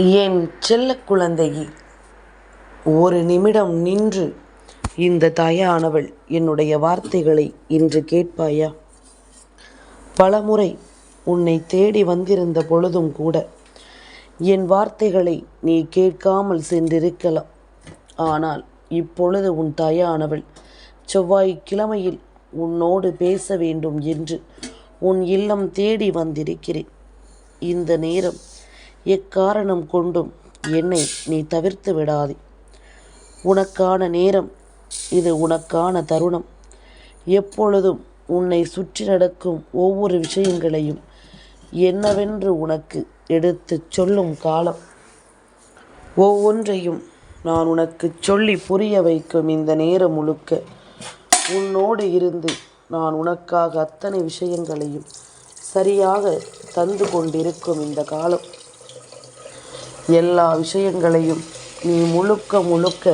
என் செல்ல குழந்தையே, ஒரு நிமிடம் நின்று இந்த தாயானவள் என்னுடைய வார்த்தைகளை இன்று கேட்பாயா? பலமுறை உன்னை தேடி வந்திருந்த பொழுதும் கூட என் வார்த்தைகளை நீ கேட்காமல் சென்றிருக்கலாம். ஆனால் இப்பொழுது உன் தாயானவள் செவ்வாய்க்கிழமையில் உன்னோடு பேச வேண்டும் என்று உன் இல்லம் தேடி வந்திருக்கிறேன். இந்த நேரம் எக்காரணம் கொண்டும் என்னை நீ தவிர்த்து விடாதே. உனக்கான நேரம் இது, உனக்கான தருணம். எப்பொழுதும் உன்னை சுற்றி நடக்கும் ஒவ்வொரு விஷயங்களையும் என்னவென்று உனக்கு எடுத்து சொல்லும் காலம். ஒவ்வொன்றையும் நான் உனக்கு சொல்லி புரிய வைக்கும் இந்த நேரம் முழுக்க உன்னோடு இருந்து நான் உனக்காக அத்தனை விஷயங்களையும் சரியாக தந்து கொண்டிருக்கும் இந்த காலம். எல்லா விஷயங்களையும் நீ முழுக்க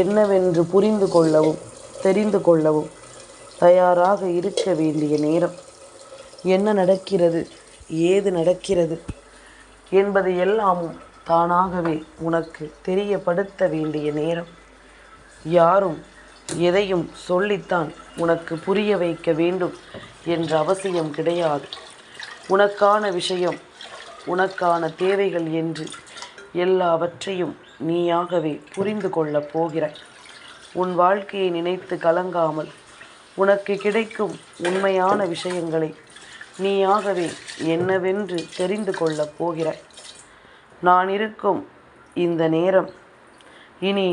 என்னவென்று புரிந்து கொள்ளவும் தெரிந்து கொள்ளவும் தயாராக இருக்க வேண்டிய நேரம். என்ன நடக்கிறது, ஏது நடக்கிறது என்பது எல்லாமும் தானாகவே உனக்கு தெரியப்படுத்த வேண்டிய நேரம். யாரும் எதையும் சொல்லித்தான் உனக்கு புரிய வைக்க வேண்டும் என்ற அவசியம் கிடையாது. உனக்கான விஷயம், உனக்கான தேவைகள் என்று எல்லாவற்றையும் நீயாகவே புரிந்து கொள்ளப் போகிறாய். உன் வாழ்க்கையை நினைத்து கலங்காமல் உனக்கு கிடைக்கும் உண்மையான விஷயங்களை நீயாகவே என்னவென்று தெரிந்து கொள்ளப் போகிறாய். நான் இருக்கும் இந்த நேரம் இனி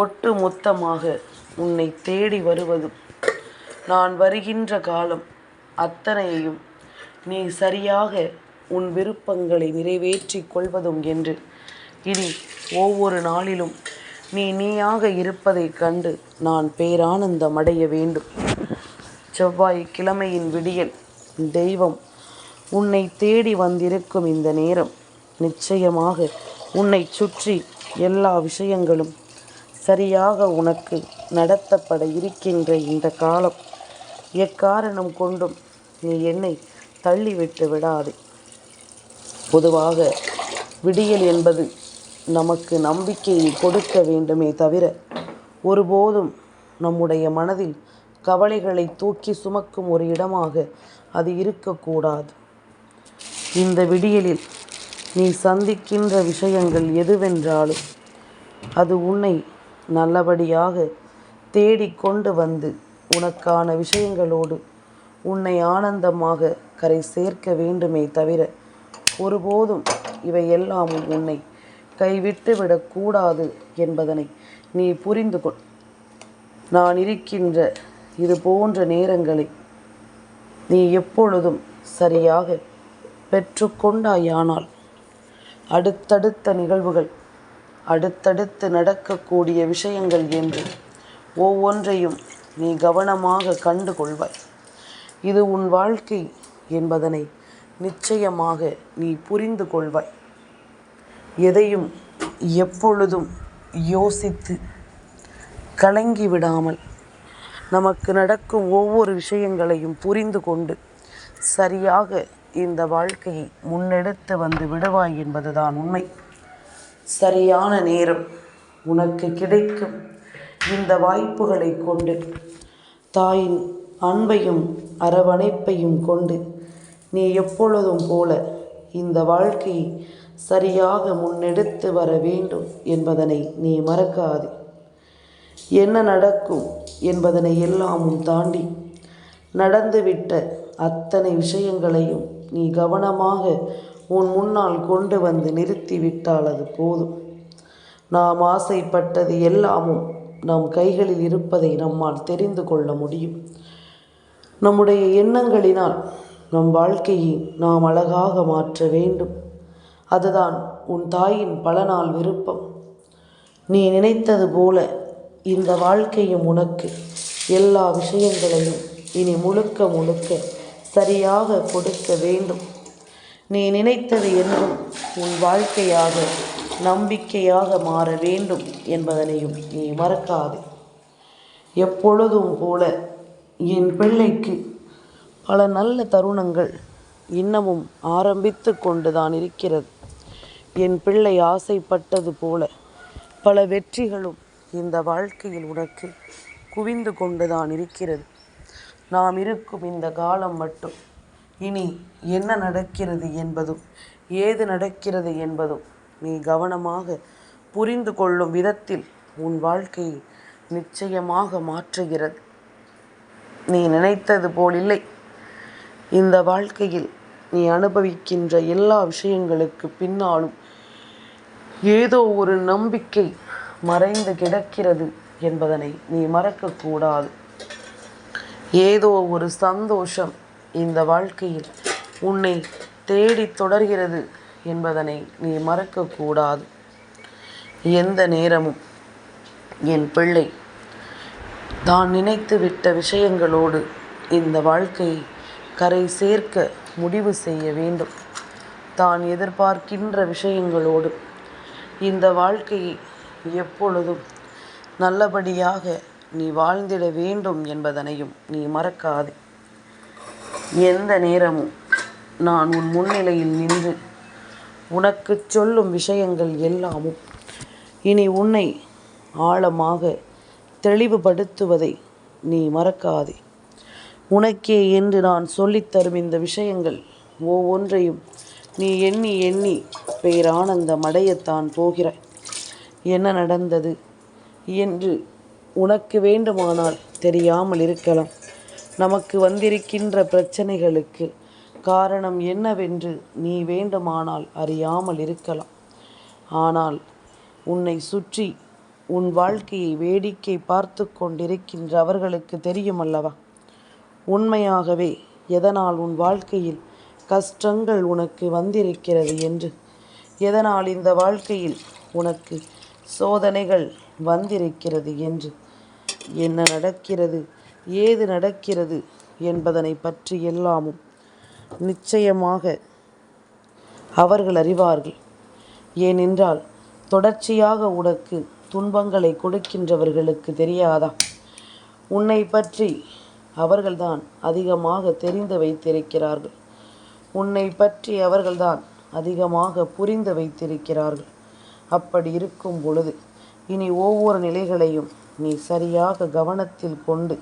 ஒட்டு மொத்தமாக உன்னை தேடி வருவதும், நான் வருகின்ற காலம் அத்தனையையும் நீ சரியாக உன் விருப்பங்களை நிறைவேற்றி கொள்வதும் என்று இனி ஒவ்வொரு நாளிலும் நீயாக இருப்பதைக் கண்டு நான் பேரானந்தம் அடைய வேண்டும். செவ்வாய்க்கிழமையின் விடியல் தெய்வம் உன்னை தேடி வந்திருக்கும் இந்த நேரம் நிச்சயமாக உன்னை சுற்றி எல்லா விஷயங்களும் சரியாக உனக்கு நடத்தப்பட இருக்கின்ற இந்த காலம். எக்காரணம் கொண்டும் நீ என்னை தள்ளிவிட்டு விடாதே. பொதுவாக விடியல் என்பது நமக்கு நம்பிக்கையை கொடுக்க வேண்டுமே தவிர ஒருபோதும் நம்முடைய மனதில் கவலைகளை தூக்கி சுமக்கும் ஒரு இடமாக அது இருக்கக்கூடாது. இந்த விடியலில் நீ சந்திக்கின்ற விஷயங்கள் எதுவென்றாலும் அது உன்னை நல்லபடியாக தேடிக்கொண்டு வந்து உனக்கான விஷயங்களோடு உன்னை ஆனந்தமாக கரை சேர்க்க வேண்டுமே தவிர ஒருபோதும் இவை எல்லாமும் உன்னை கைவிட்டு விடக்கூடாது என்பதனை நீ புரிந்து கொள். நான் இருக்கின்ற இது போன்ற நேரங்களை நீ எப்பொழுதும் சரியாக பெற்றுக்கொண்டாயானால் அடுத்தடுத்த நிகழ்வுகள், அடுத்தடுத்து நடக்கக்கூடிய விஷயங்கள் என்று ஒவ்வொன்றையும் நீ கவனமாக கண்டு கொள்வாய். இது உன் வாழ்க்கை என்பதனை நிச்சயமாக நீ புரிந்து கொள்வாய். எதையும் எப்பொழுதும் யோசித்து கலங்கி விடாமல் நமக்கு நடக்கும் ஒவ்வொரு விஷயங்களையும் புரிந்து கொண்டு சரியாக இந்த வாழ்க்கையை முன்னெடுத்து வந்து விடுவாய் என்பதுதான் உண்மை. சரியான நேரம் உனக்கு கிடைக்கும் இந்த வாய்ப்புகளை கொண்டு தாயின் அன்பையும் அரவணைப்பையும் கொண்டு நீ எப்பொழுதும் போல இந்த வாழ்க்கையை சரியாக முன்னெடுத்து வர வேண்டும் என்பதனை நீ மறக்காதே. என்ன நடக்கும் என்பதனை எல்லாமும் தாண்டி நடந்துவிட்ட அத்தனை விஷயங்களையும் நீ கவனமாக உன் முன்னால் கொண்டு வந்து நிறுத்திவிட்டால் அது போதும். நாம் ஆசைப்பட்டது எல்லாமும் நம் கைகளில் இருப்பதை நம்மால் தெரிந்து கொள்ள முடியும். நம்முடைய எண்ணங்களினால் நம் வாழ்க்கையை நாம் அழகாக மாற்ற வேண்டும். அதுதான் உன் தாயின் பல நாள் விருப்பம். நீ நினைத்தது போல இந்த வாழ்க்கையும் உனக்கு எல்லா விஷயங்களையும் இனி முழுக்க சரியாக கொடுக்க வேண்டும். நீ நினைத்தது என்றும் உன் வாழ்க்கையாக நம்பிக்கையாக மாற வேண்டும் என்பதனையும் நீ மறக்காதே. எப்பொழுதும் போல என் பிள்ளைக்கு பல நல்ல தருணங்கள் இன்னமும் ஆரம்பித்து கொண்டுதான் இருக்கிறது. என் பிள்ளை ஆசைப்பட்டது போல பல வெற்றிகளும் இந்த வாழ்க்கையில் உனக்கு குவிந்து கொண்டுதான் இருக்கிறது. நாம் இருக்கும் இந்த காலம் மட்டும் இனி என்ன நடக்கிறது என்பதும் ஏது நடக்கிறது என்பதும் நீ கவனமாக புரிந்து கொள்ளும் விதத்தில் உன் வாழ்க்கையை நிச்சயமாக மாற்றுகிறது. நீ நினைத்தது போலில்லை. இந்த வாழ்க்கையில் நீ அனுபவிக்கின்ற எல்லா விஷயங்களுக்கு பின்னாலும் ஏதோ ஒரு நம்பிக்கை மறைந்து கிடக்கிறது என்பதனை நீ மறக்கக்கூடாது. ஏதோ ஒரு சந்தோஷம் இந்த வாழ்க்கையில் உன்னை தேடி தொடர்கிறது என்பதனை நீ மறக்கக்கூடாது. எந்த நேரமும் என் பிள்ளை தான் நினைத்துவிட்ட விஷயங்களோடு இந்த வாழ்க்கையை கரை சேர்க்க முடிவு செய்ய வேண்டும். தான் எதிர்பார்க்கின்ற விஷயங்களோடு இந்த வாழ்க்கையை எப்பொழுதும் நல்லபடியாக நீ வாழ்ந்திட வேண்டும் என்பதனையும் நீ மறக்காதே. எந்த நேரமும் நான் உன் முன்னிலையில் நின்று உனக்கு சொல்லும் விஷயங்கள் எல்லாமும் இனி உன்னை ஆழமாக தெளிவுபடுத்துவதை நீ மறக்காதே. உனக்கே என்று நான் சொல்லித்தரும் இந்த விஷயங்கள் ஒவ்வொன்றையும் நீ எண்ணி எண்ணி பேரானந்தம் அடையத்தான் போகிறாய். என்ன நடந்தது என்று உனக்கு வேண்டுமானால் தெரியாமல் இருக்கலாம். நமக்கு வந்திருக்கின்ற பிரச்சனைகளுக்கு காரணம் என்னவென்று நீ வேண்டுமானால் அறியாமல் இருக்கலாம். ஆனால் உன்னை சுற்றி உன் வாழ்க்கையை வேடிக்கை பார்த்து கொண்டிருக்கின்ற அவர்களுக்கு தெரியும் அல்லவா உண்மையாகவே எதனால் உன் வாழ்க்கையில் கஷ்டங்கள் உனக்கு வந்திருக்கிறது என்று, எதனால் இந்த வாழ்க்கையில் உனக்கு சோதனைகள் வந்திருக்கிறது என்று, என்ன நடக்கிறது ஏது நடக்கிறது என்பதனை பற்றி எல்லாமும் நிச்சயமாக அவர்கள் அறிவார்கள். ஏனென்றால் தொடர்ச்சியாக உனக்கு துன்பங்களை கொடுக்கின்றவர்களுக்கு தெரியாதா? உன்னை பற்றி அவர்கள்தான் அதிகமாக தெரிந்து வைத்திருக்கிறார்கள். உன்னை பற்றி அவர்கள்தான் அதிகமாக புரிந்து வைத்திருக்கிறார்கள். அப்படி இருக்கும் பொழுது இனி ஒவ்வொரு நிலைகளையும் நீ சரியாக கவனத்தில் கொண்டு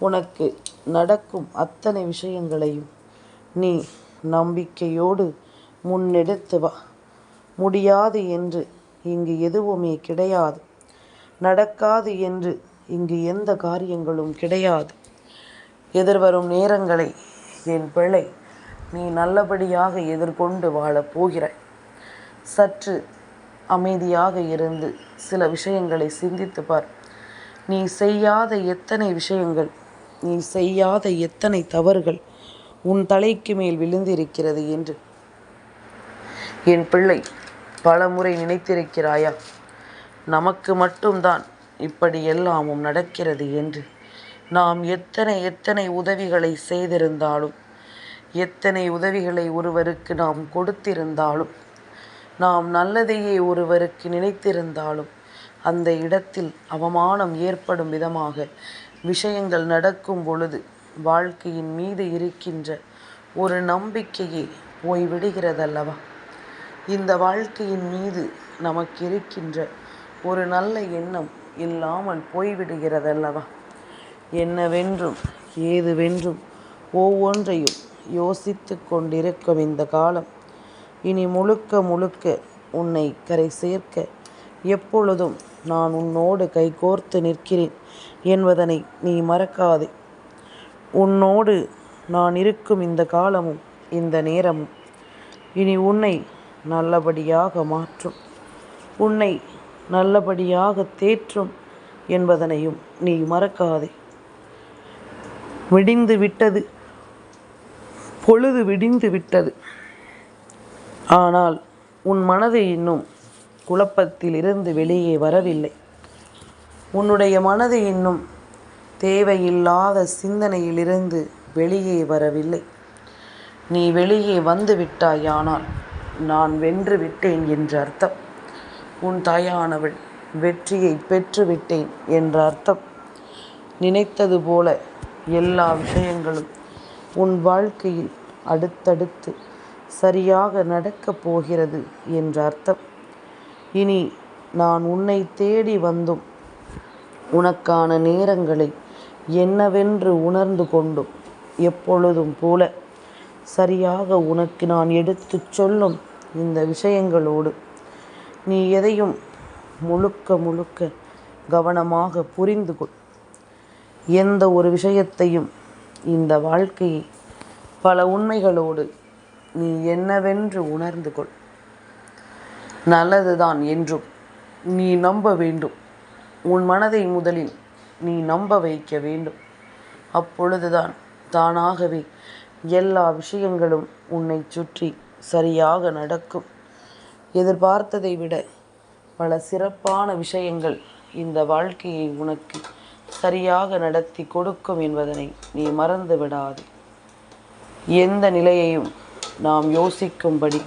உனக்கு நடக்கும் அத்தனை விஷயங்களையும் நீ நம்பிக்கையோடு முன்னெடுத்து வா. முடியாது என்று இங்கு எதுவுமே கிடையாது. நடக்காது என்று இங்கு எந்த காரியங்களும் கிடையாது. எதிர்வரும் நேரங்களை என் பிள்ளை நீ நல்லபடியாக எதிர்கொண்டு வாழப் போகிறாய். சற்று அமைதியாக இருந்து சில விஷயங்களை சிந்தித்து பார். நீ செய்யாத எத்தனை விஷயங்கள், நீ செய்யாத எத்தனை தவறுகள் உன் தலைக்கு மேல் விழுந்திருக்கிறது என்று என் பிள்ளை பல முறை நினைத்திருக்கிறாயா? நமக்கு மட்டும்தான் இப்படி எல்லாமும் நடக்கிறது என்று. நாம் எத்தனை உதவிகளை செய்திருந்தாலும், எத்தனை உதவிகளை ஒருவருக்கு நாம் கொடுத்திருந்தாலும், நாம் நல்லதையே ஒருவருக்கு நினைத்திருந்தாலும், அந்த இடத்தில் அவமானம் ஏற்படும் விதமாக விஷயங்கள் நடக்கும் பொழுது வாழ்க்கையின் மீது இருக்கின்ற ஒரு நம்பிக்கையே போய்விடுகிறதல்லவா? இந்த வாழ்க்கையின் மீது நமக்கு இருக்கின்ற ஒரு நல்ல எண்ணம் இல்லாமல் போய்விடுகிறதல்லவா? என்னவென்றும் ஏதுவென்றும் ஒவ்வொன்றையும் யோசித்து கொண்டிருக்கும் இந்த காலம் இனி முழுக்க முழுக்க உன்னை கரை சேர்க்க எப்பொழுதும் நான் உன்னோடு கைகோர்த்து நிற்கிறேன் என்பதனை நீ மறக்காதே. உன்னோடு நான் இருக்கும் இந்த காலமும் இந்த நேரமும் இனி உன்னை நல்லபடியாக மாற்றும், உன்னை நல்லபடியாக தேற்றும் என்பதனையும் நீ மறக்காதே. விடிந்து விட்டது, பொழுது விடிந்து விட்டது. ஆனால் உன் மனது இன்னும் குழப்பத்தில் இருந்து வெளியே வரவில்லை. உன்னுடைய மனது இன்னும் தேவையில்லாத சிந்தனையிலிருந்து வெளியே வரவில்லை. நீ வெளியே வந்து விட்டாயானால் நான் வென்று விட்டேன் என்ற அர்த்தம். உன் தாயானவள் வெற்றியை பெற்றுவிட்டேன் என்ற அர்த்தம். நினைத்தது போல எல்லா விஷயங்களும் உன் வாழ்க்கையில் அடுத்தடுத்து சரியாக நடக்கப் போகிறது என்ற அர்த்தம். இனி நான் உன்னை தேடி வந்தும் உனக்கான நேரங்களை என்னவென்று உணர்ந்து கொண்டும் எப்பொழுதும் போல சரியாக உனக்கு நான் எடுத்துச் சொல்லும் இந்த விஷயங்களோடு நீ எதையும் முழுக்க முழுக்க கவனமாக புரிந்து கொள். எந்த ஒரு விஷயத்தையும் இந்த வாழ்க்கையை பல உண்மைகளோடு நீ என்னவென்று உணர்ந்து கொள். நல்லதுதான் என்றும் நீ நம்ப வேண்டும். உன் மனதை முதலில் நீ நம்ப வைக்க வேண்டும். அப்பொழுதுதான் தானாகவே எல்லா விஷயங்களும் உன்னை சுற்றி சரியாக நடக்கும். எதிர்பார்த்ததை விட பல சிறப்பான விஷயங்கள் இந்த வாழ்க்கையை உனக்கு சரியாக நடத்தி கொடுக்கும் என்பதனை நீ மறந்து விடாதே. எந்த நிலையையும் நாம் யோசிக்கும்படி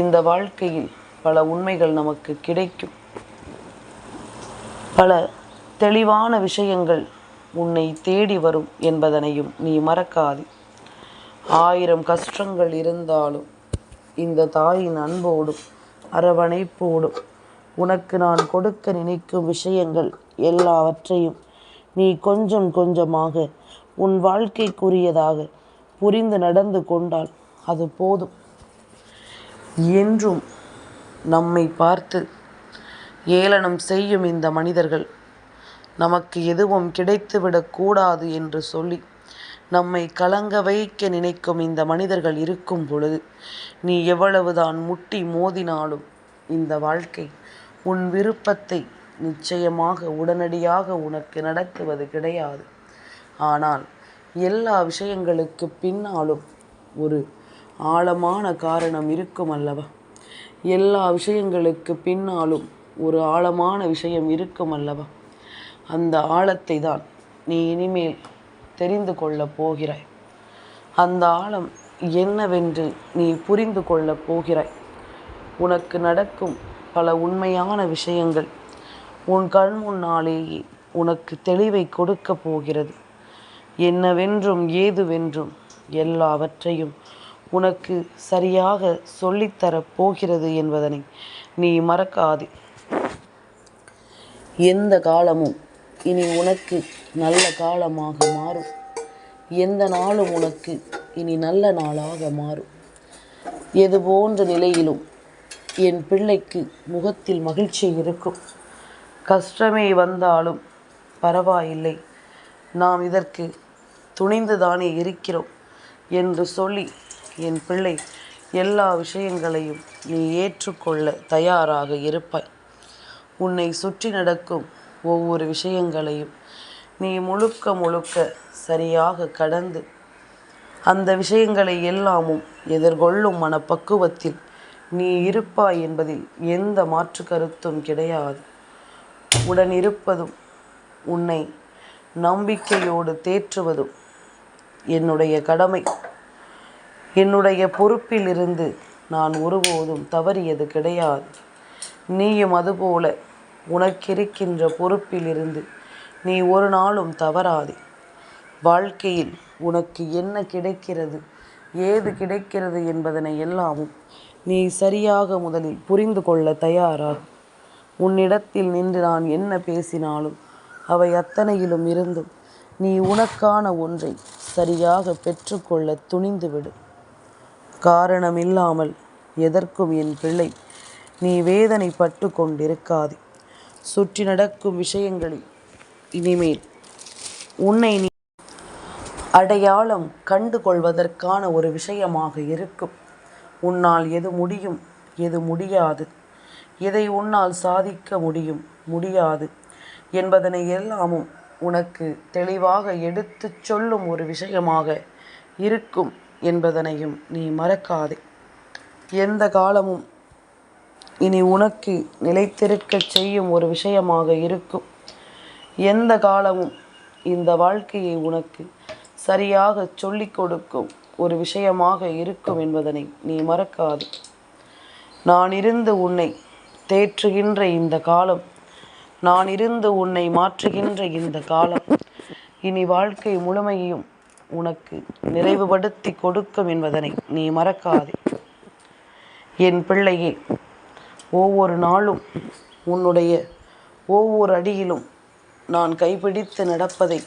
இந்த வாழ்க்கையில் பல உண்மைகள் நமக்கு கிடைக்கும். பல தெளிவான விஷயங்கள் உன்னை தேடி வரும் என்பதனையும் நீ மறக்காதே. 1000 கஷ்டங்கள் இருந்தாலும் இந்த தாயின் அன்போடும் அரவணைப்போடும் உனக்கு நான் கொடுக்க நினைக்கும் விஷயங்கள் எல்லாவற்றையும் நீ கொஞ்சம் கொஞ்சமாக உன் வாழ்க்கைக்குரியதாக புரிந்து நடந்து கொண்டால் அது போதும். என்றும் நம்மை பார்த்து ஏளனம் செய்யும் இந்த மனிதர்கள் நமக்கு எதுவும் கிடைத்துவிடக்கூடாது என்று சொல்லி நம்மை கலங்க வைக்க நினைக்கும் இந்த மனிதர்கள் இருக்கும் பொழுது நீ எவ்வளவுதான் முட்டி மோதினாலும் இந்த வாழ்க்கை உன் விருப்பத்தை நிச்சயமாக உடனடியாக உனக்கு நடத்துவது கிடையாது. ஆனால் எல்லா விஷயங்களுக்கு பின்னாலும் ஒரு ஆழமான காரணம் இருக்கும் அல்லவா? எல்லா விஷயங்களுக்கு பின்னாலும் ஒரு ஆழமான விஷயம் இருக்கும் அல்லவா? அந்த ஆழத்தை தான் நீ இனிமேல் தெரிந்து கொள்ளப் போகிறாய். அந்த ஆழம் என்னவென்று நீ புரிந்து கொள்ளப் போகிறாய். உனக்கு நடக்கும் பல உண்மையான விஷயங்கள் உன் கண் முன்னாலேயே உனக்கு தெளிவை கொடுக்க போகிறது. என்னவென்றும் ஏதுவென்றும் எல்லாவற்றையும் உனக்கு சரியாக சொல்லித்தரப் போகிறது என்பதனை நீ மறக்காதே. எந்த காலமும் இனி உனக்கு நல்ல காலமாக மாறும். எந்த நாளும் உனக்கு இனி நல்ல நாளாக மாறும். எது போன்ற நிலையிலும் என் பிள்ளைக்கு முகத்தில் மகிழ்ச்சி இருக்கும். கஷ்டமே வந்தாலும் பரவாயில்லை, நாம் இதற்கு துணிந்துதானே இருக்கிறோம் என்று சொல்லி என் பிள்ளை எல்லா விஷயங்களையும் நீ ஏற்றுக்கொள்ள தயாராக இருப்பாய். உன்னை சுற்றி நடக்கும் ஒவ்வொரு விஷயங்களையும் நீ முழுக்க முழுக்க சரியாக கடந்து அந்த விஷயங்களை எல்லாமும் எதிர்கொள்ளும் மனப்பக்குவத்தில் நீ இருப்பாய் என்பதில் எந்த மாற்று கருத்தும் கிடையாது. உடன் இருப்பதும் உன்னை நம்பிக்கையோடு தேற்றுவதும் என்னுடைய கடமை. என்னுடைய பொறுப்பில் இருந்து நான் ஒருபோதும் தவறியது கிடையாது. நீயும் அதுபோல உனக்கிருக்கின்ற பொறுப்பில் இருந்து நீ ஒரு நாளும் தவறாதே. வாழ்க்கையில் உனக்கு என்ன கிடைக்கிறது, ஏது கிடைக்கிறது என்பதனை எல்லாமும் நீ சரியாக முதலில் புரிந்து கொள்ள தயாராக. உன்னிடத்தில் நின்று நான் என்ன பேசினாலும் அவை அத்தனையிலும் இருந்தும் நீ உனக்கான ஒன்றை சரியாக பெற்றுக்கொள்ள துணிந்துவிடு. காரணமில்லாமல் எதற்கும் என் பிள்ளை நீ வேதனைப்பட்டு கொண்டிருக்காதே. சுற்றி நடக்கும் விஷயங்களில் இனிமேல் உன்னை நீ அடையாளம் கண்டு கொள்வதற்கான ஒரு விஷயமாக இருக்கும். உன்னால் எது முடியும், எது முடியாது, எதை உன்னால் சாதிக்க முடியும், முடியாது என்பதனை எல்லாமும் உனக்கு தெளிவாக எடுத்துச் சொல்லும் ஒரு விஷயமாக இருக்கும் என்பதனையும் நீ மறக்காதே. எந்த காலமும் இனி உனக்கு நிலைத்திருக்கச் செய்யும் ஒரு விஷயமாக இருக்கும். எந்த காலமும் இந்த வாழ்க்கையை உனக்கு சரியாக சொல்லிக் கொடுக்கும் ஒரு விஷயமாக இருக்கும் என்பதனை நீ மறக்காதே. நான் இருந்து உன்னை தேற்றுகின்ற இந்த காலம், நான் இருந்து உன்னை மாற்றுகின்ற இந்த காலம் இனி வாழ்க்கை முழுமையையும் உனக்கு நிறைவுபடுத்தி கொடுக்கும் என்பதனை நீ மறக்காதே. என் பிள்ளையே, ஒவ்வொரு நாளும் உன்னுடைய ஒவ்வொரு அடியிலும் நான் கைப்பிடித்து நடப்பதை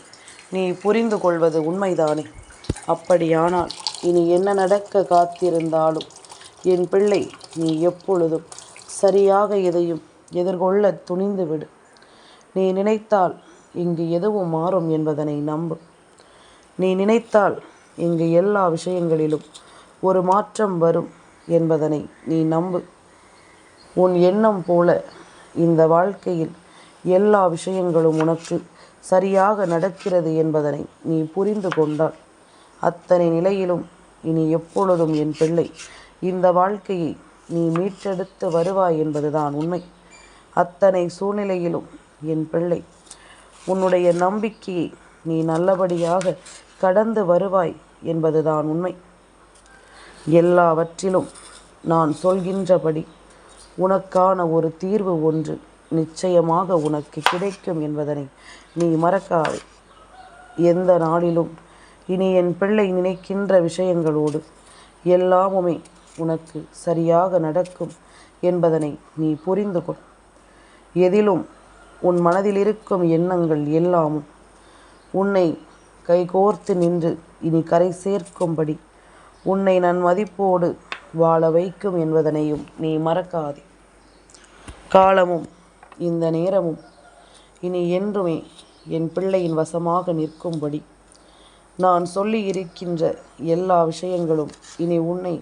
நீ புரிந்து கொள்வது உண்மைதானே? அப்படியானால் இனி என்ன நடக்க காத்திருந்தாலும் என் பிள்ளை, நீ எப்பொழுதும் சரியாக எதையும் எதிர்கொள்ள துணிந்து விடு. நீ நினைத்தால் இங்கு எதுவும் மாறும் என்பதனை நம்பு. நீ நினைத்தால் இங்கு எல்லா விஷயங்களிலும் ஒரு மாற்றம் வரும் என்பதனை நீ நம்பு. உன் எண்ணம் போல இந்த வாழ்க்கையில் எல்லா விஷயங்களும் உனக்கு சரியாக நடக்கிறது என்பதனை நீ புரிந்து கொண்டால் அத்தனை நிலையிலும் இனி எப்பொழுதும் என் பிள்ளை இந்த வாழ்க்கையை நீ மீட்டெடுத்து வருவாய் என்பதுதான் உண்மை. அத்தனை சூழ்நிலையிலும் என் பிள்ளை, உன்னுடைய நம்பிக்கையை நீ நல்லபடியாக கடந்து வருவாய் என்பதுதான் உண்மை. எல்லாவற்றிலும் நான் சொல்கின்றபடி உனக்கான ஒரு தீர்வு ஒன்று நிச்சயமாக உனக்கு கிடைக்கும் என்பதனை நீ மறக்காதே. எந்த நாளிலும் இனி என் பிள்ளை நினைக்கின்ற விஷயங்களோடு எல்லாமுமே உனக்கு சரியாக நடக்கும் என்பதனை நீ புரிந்து கொள். எதிலும் உன் மனதில் இருக்கும் எண்ணங்கள் எல்லாமும் உன்னை கைகோர்த்து நின்று இனி கரை சேர்க்கும்படி உன்னை நான் மதிப்போடு வாழ வைக்கும் என்பதனையும் நீ மறக்காதே. காலமும் இந்த நேரமும் இனி என்றுமே என் பிள்ளையின் வசமாக நிற்கும்படி நான் சொல்லி இருக்கின்ற எல்லா விஷயங்களும் இனி உன்னை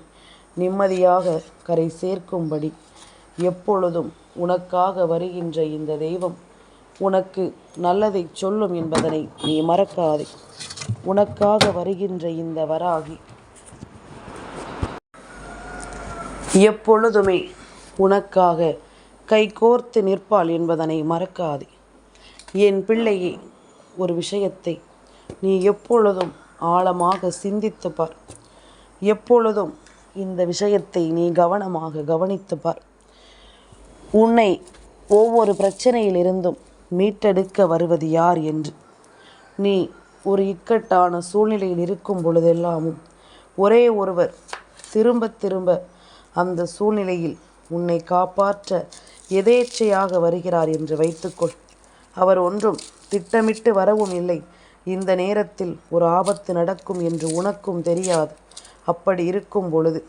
நிம்மதியாக கரை சேர்க்கும்படி எப்பொழுதும் உனக்காக வருகின்ற இந்த தெய்வம் உனக்கு நல்லதை சொல்லும் என்பதனை நீ மறக்காதே. உனக்காக வருகின்ற இந்த வராகி எப்பொழுதுமே உனக்காக கைகோர்த்து நிற்பாள் என்பதனை மறக்காதே. என் பிள்ளையே, ஒரு விஷயத்தை நீ எப்பொழுதும் ஆழமாக சிந்தித்து பார். எப்பொழுதும் இந்த விஷயத்தை நீ கவனமாக கவனித்து பார். உன்னை ஒவ்வொரு பிரச்சனையிலிருந்தும் மீட்டெடுக்க வருவது யார் என்று. நீ ஒரு இக்கட்டான சூழ்நிலையில் இருக்கும் பொழுதெல்லாமும் ஒரே ஒருவர் திரும்ப திரும்ப அந்த சூழ்நிலையில் உன்னை காப்பாற்ற எதேச்சையாக வருகிறார் என்று வைத்துக்கொள். அவர் ஒன்றும் திட்டமிட்டு வரவும் இல்லை. இந்த நேரத்தில் ஒரு ஆபத்து நடக்கும் என்று உனக்கும் தெரியாது. அப்படி இருக்கும் பொழுது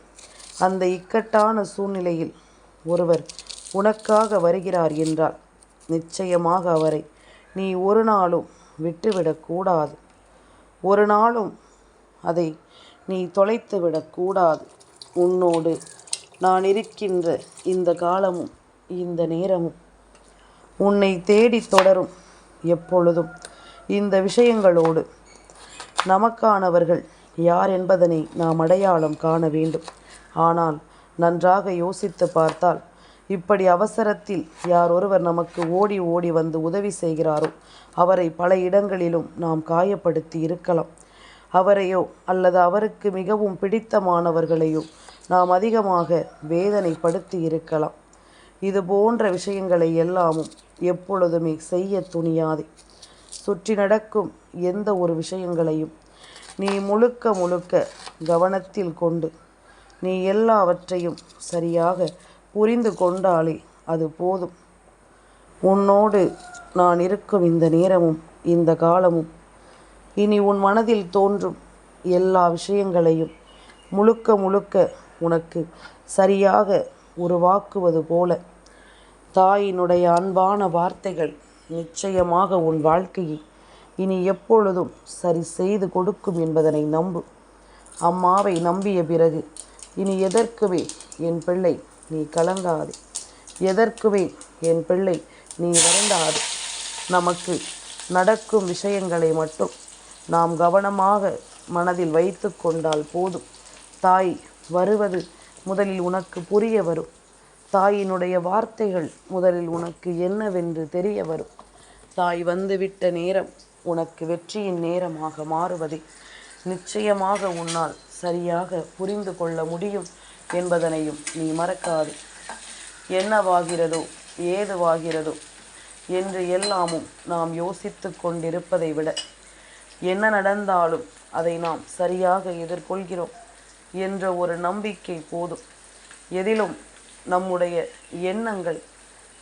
அந்த இக்கட்டான சூழ்நிலையில் ஒருவர் உனக்காக வருகிறார் என்றால் நிச்சயமாக அவரை நீ ஒரு நாளும் விட்டுவிடக்கூடாது. ஒரு நாளும் அதை நீ தொலைத்து விடக்கூடாது. உன்னோடு நான் இருக்கின்ற இந்த காலமும் இந்த நேரமும் உன்னை தேடி தொடரும். எப்பொழுதும் இந்த விஷயங்களோடு நமக்கானவர்கள் யார் என்பதனை நாம் அடையாளம் காண வேண்டும். ஆனால் நன்றாக யோசித்து பார்த்தால் இப்படி அவசரத்தில் யார் ஒருவர் நமக்கு ஓடி ஓடி வந்து உதவி செய்கிறாரோ அவரை பல இடங்களிலும் நாம் காயப்படுத்தி இருக்கலாம். அவரையோ அல்லது அவருக்கு மிகவும் பிடித்தமானவர்களையோ நாம் அதிகமாக வேதனைப்படுத்தி இருக்கலாம். இது போன்ற விஷயங்களை எல்லாமும் எப்பொழுதுமே செய்ய துணியாதே. சுற்றி நடக்கும் எந்த ஒரு விஷயங்களையும் நீ முழுக்க முழுக்க கவனத்தில் கொண்டு நீ எல்லாவற்றையும் சரியாக புரிந்து கொண்டாலே அது போதும். உன்னோடு நான் இருக்கும் இந்த நேரமும் இந்த காலமும் இனி உன் மனதில் தோன்றும் எல்லா விஷயங்களையும் முழுக்க முழுக்க உனக்கு சரியாக உருவாக்குவது போல தாயினுடைய அன்பான வார்த்தைகள் நிச்சயமாக உன் வாழ்க்கையை இனி எப்பொழுதும் சரி செய்து கொடுக்கும் என்பதனை நம்பு. அம்மாவை நம்பிய பிறகு இனி எதற்குமே என் பிள்ளை நீ கலங்காதே. எதற்குமே என் பிள்ளை நீ வருந்தாதே. நமக்கு நடக்கும் விஷயங்களை மட்டும் நாம் கவனமாக மனதில் வைத்து கொண்டால் போதும். தாய் வருவது முதலில் உனக்கு புரிய வரும். தாயினுடைய வார்த்தைகள் முதலில் உனக்கு என்னவென்று தெரிய வரும். தாய் வந்துவிட்ட நேரம் உனக்கு வெற்றியின் நேரமாக மாறுவதை நிச்சயமாக உன்னால் சரியாக புரிந்து கொள்ள முடியும் என்பதனையும் நீ மறக்காது. என்னவாகிறதோ ஏதுவாகிறதோ என்று எல்லாமும் நாம் யோசித்து கொண்டிருப்பதை விட என்ன நடந்தாலும் அதை நாம் சரியாக எதிர்கொள்கிறோம் என்ற ஒரு நம்பிக்கை போதும். எதிலும் நம்முடைய எண்ணங்கள்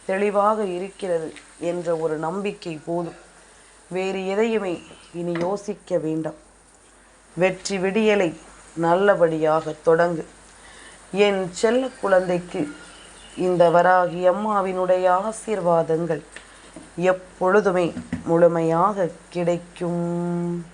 தெளிவாக இருக்கிறது என்ற ஒரு நம்பிக்கை போதும். வேறு எதையுமே இனி யோசிக்க வேண்டாம். வெற்றி விடியலை நல்லபடியாக தொடங்கு. என் செல்ல குழந்தைக்கு இந்த வராகி அம்மாவினுடைய ஆசீர்வாதங்கள் எப்பொழுதுமே முழுமையாக கிடைக்கும்.